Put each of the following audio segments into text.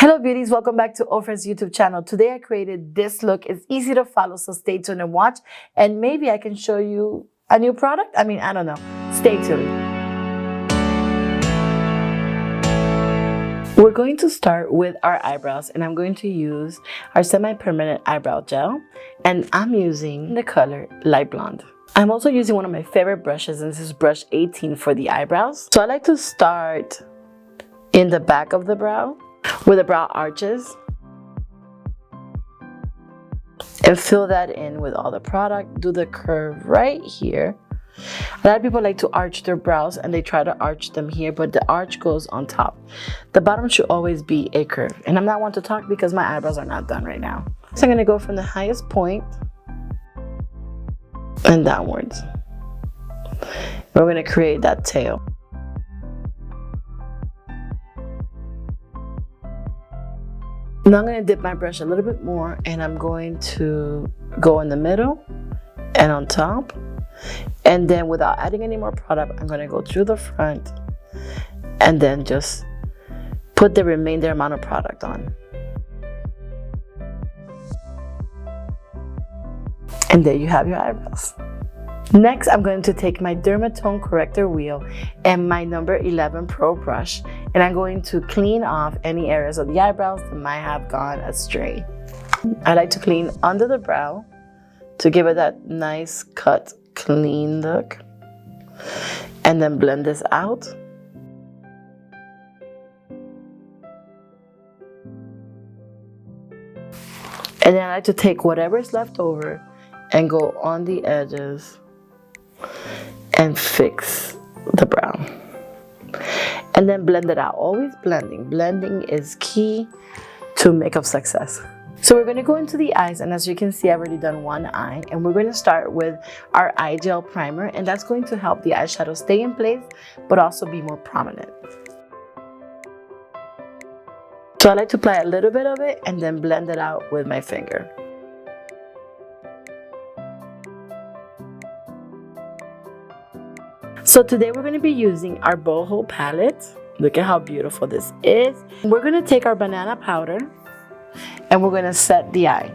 Hello beauties, welcome back to OFRA's YouTube channel. Today I created this look. It's easy to follow, so stay tuned and watch. And maybe I can show you a new product. I don't know. Stay tuned. We're going to start with our eyebrows, and I'm going to use our semi-permanent eyebrow gel. And I'm using the color Light Blonde. I'm also using one of my favorite brushes, and this is brush 18 for the eyebrows. So I like to start in the back of the brow, where the brow arches, and fill that in with all the product. Do the curve right here. A lot of people like to arch their brows and they try to arch them here, but the arch goes on top. The bottom should always be a curve. And I'm not one to talk because my eyebrows are not done right now. So I'm going to go from the highest point and downwards. We're going to create that tail. Now I'm going to dip my brush a little bit more, and I'm going to go in the middle and on top. And then without adding any more product, I'm going to go through the front and then just put the remainder amount of product on. And there you have your eyebrows. Next, I'm going to take my Derma Tone Corrector wheel and my number 11 Pro brush, and I'm going to clean off any areas of the eyebrows that might have gone astray. I like to clean under the brow to give it that nice cut, clean look, and then blend this out. And then I like to take whatever is left over and go on the edges and fix the brow. And then blend it out. Always blending. Blending is key to makeup success. So we're going to go into the eyes, and as you can see, I've already done one eye, and we're going to start with our eye gel primer, and that's going to help the eyeshadow stay in place but also be more prominent. So I like to apply a little bit of it and then blend it out with my finger. So today we're going to be using our Boho palette. Look at how beautiful this is. We're going to take our banana powder and we're going to set the eye.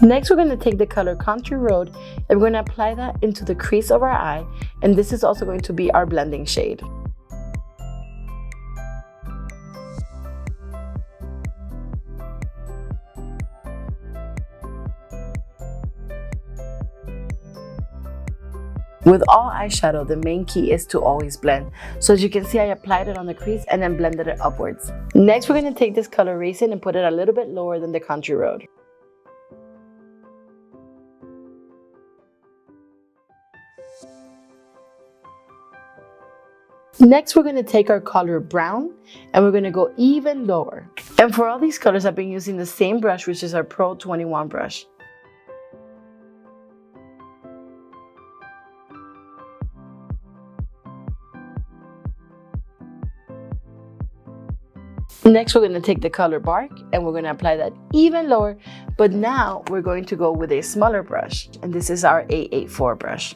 Next, we're going to take the color Country Road and we're going to apply that into the crease of our eye, and this is also going to be our blending shade. With all eyeshadow, the main key is to always blend. So as you can see, I applied it on the crease and then blended it upwards. Next, we're going to take this color Raisin and put it a little bit lower than the Country Road. Next, we're going to take our color Brown and we're going to go even lower. And for all these colors, I've been using the same brush, which is our Pro 21 brush. Next, we're going to take the color Bark and we're going to apply that even lower, but now we're going to go with a smaller brush, and this is our 884 brush.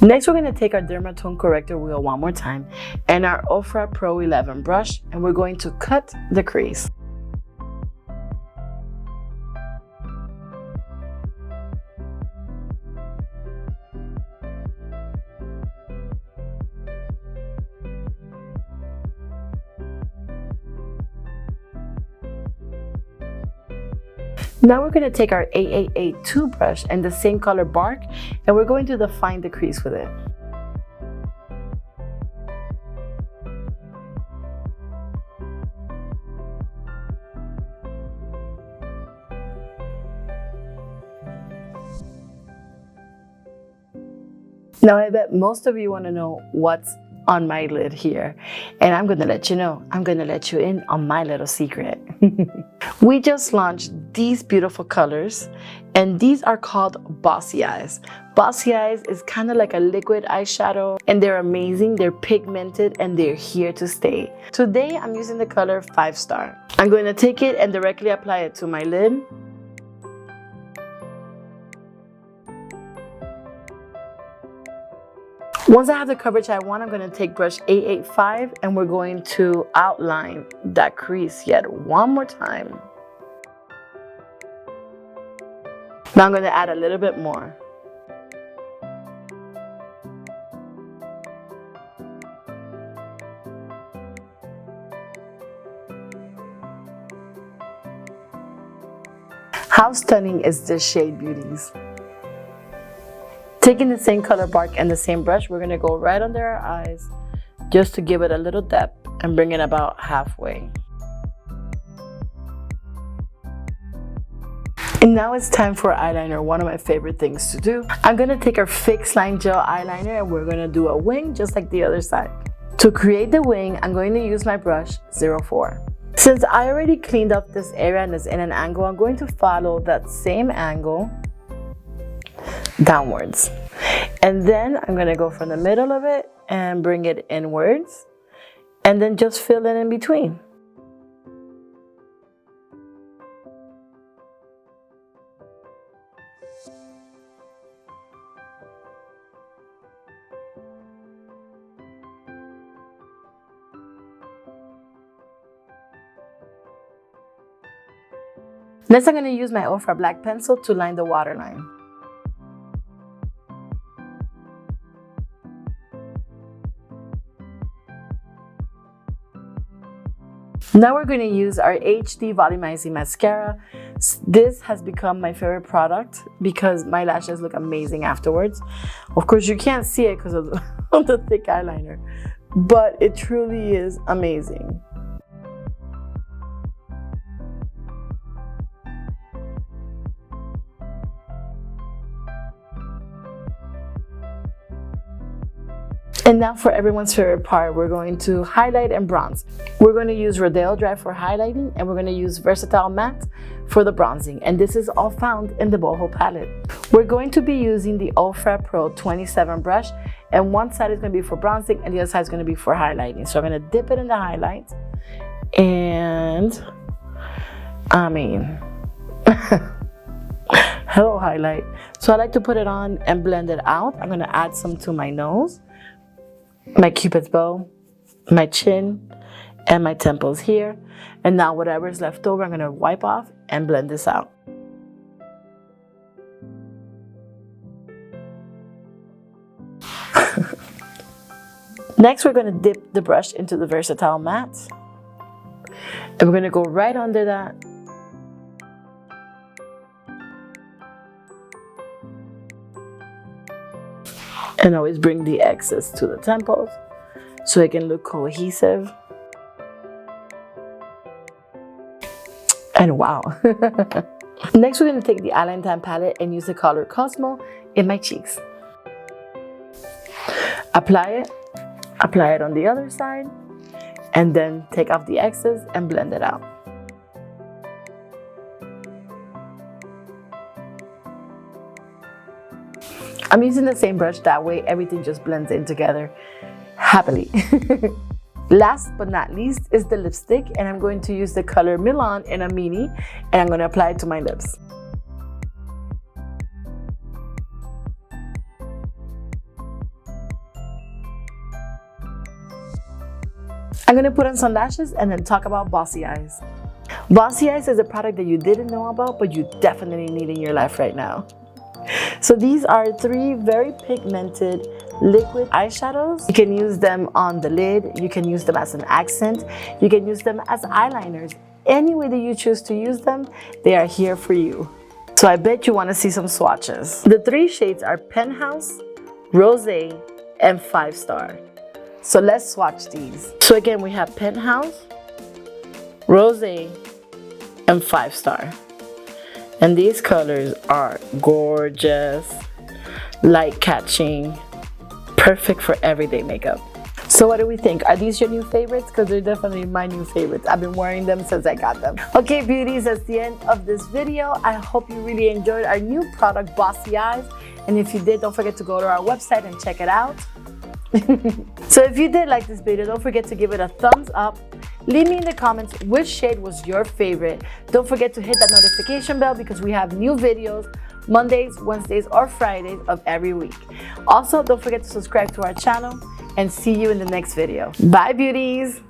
Next, we're going to take our Derma Tone Corrector wheel one more time and our OFRA Pro 11 brush, and we're going to cut the crease. Now we're going to take our 8882 brush and the same color Bark, and we're going to define the crease with it. Now I bet most of you want to know what's on my lid here, and I'm going to let you know. I'm going to let you in on my little secret. We just launched these beautiful colors, and these are called Bossy Eyes. Bossy Eyes is kind of like a liquid eyeshadow, and they're amazing. They're pigmented and they're here to stay. Today I'm using the color 5 Star. I'm going to take it and directly apply it to my lid. Once I have the coverage I want, I'm going to take brush 885 and we're going to outline that crease yet one more time. Now I'm going to add a little bit more. How stunning is this shade, Beauties? Taking the same color bark and the same brush, we're going to go right under our eyes just to give it a little depth and bring it about halfway. And now it's time for eyeliner, one of my favorite things to do. I'm going to take our Fixline Gel eyeliner and we're going to do a wing just like the other side. To create the wing, I'm going to use my brush 04. Since I already cleaned up this area and it's in an angle, I'm going to follow that same angle downwards. And then I'm going to go from the middle of it and bring it inwards and then just fill in between. Next, I'm going to use my OFRA black pencil to line the waterline. Now we're going to use our HD Volumizing Mascara. This has become my favorite product because my lashes look amazing afterwards. Of course, you can't see it because of the thick eyeliner, but it truly is amazing. And now for everyone's favorite part, we're going to highlight and bronze. We're going to use Rodeo Dry for highlighting and we're going to use Versatile Matte for the bronzing. And this is all found in the Boho palette. We're going to be using the OFRA Pro 27 brush, and one side is going to be for bronzing and the other side is going to be for highlighting. So I'm going to dip it in the highlight and hello highlight. So I like to put it on and blend it out. I'm going to add some to my nose, my cupid's bow, my chin, and my temples here. And now whatever is left over, I'm going to wipe off and blend this out. Next, we're going to dip the brush into the Versatile Matte. And we're going to go right under that. And always bring the excess to the temples so it can look cohesive. And wow. Next, we're going to take the Eyeliner Tan palette and use the color Cosmo in my cheeks. Apply it on the other side, and then take off the excess and blend it out. I'm using the same brush, that way everything just blends in together happily. Last but not least is the lipstick, and I'm going to use the color Milan in a mini, and I'm going to apply it to my lips. I'm going to put on some lashes and then talk about Bossy Eyes. Bossy Eyes is a product that you didn't know about, but you definitely need in your life right now. So these are 3 very pigmented liquid eyeshadows. You can use them on the lid, you can use them as an accent, you can use them as eyeliners. Any way that you choose to use them, they are here for you. So I bet you want to see some swatches. The 3 shades are Penthouse, Rosé, and 5 Star. So let's swatch these. So again, we have Penthouse, Rosé, and 5 Star. And these colors are gorgeous, light catching, perfect for everyday makeup. So what do we think? Are these your new favorites? Because they're definitely my new favorites. I've been wearing them since I got them. Okay, beauties, that's the end of this video. I hope you really enjoyed our new product, Bossy Eyes. And if you did, don't forget to go to our website and check it out. So if you did like this video, don't forget to give it a thumbs up. Leave me in the comments which shade was your favorite. Don't forget to hit that notification bell because we have new videos Mondays, Wednesdays, or Fridays of every week. Also, don't forget to subscribe to our channel and see you in the next video. Bye, beauties!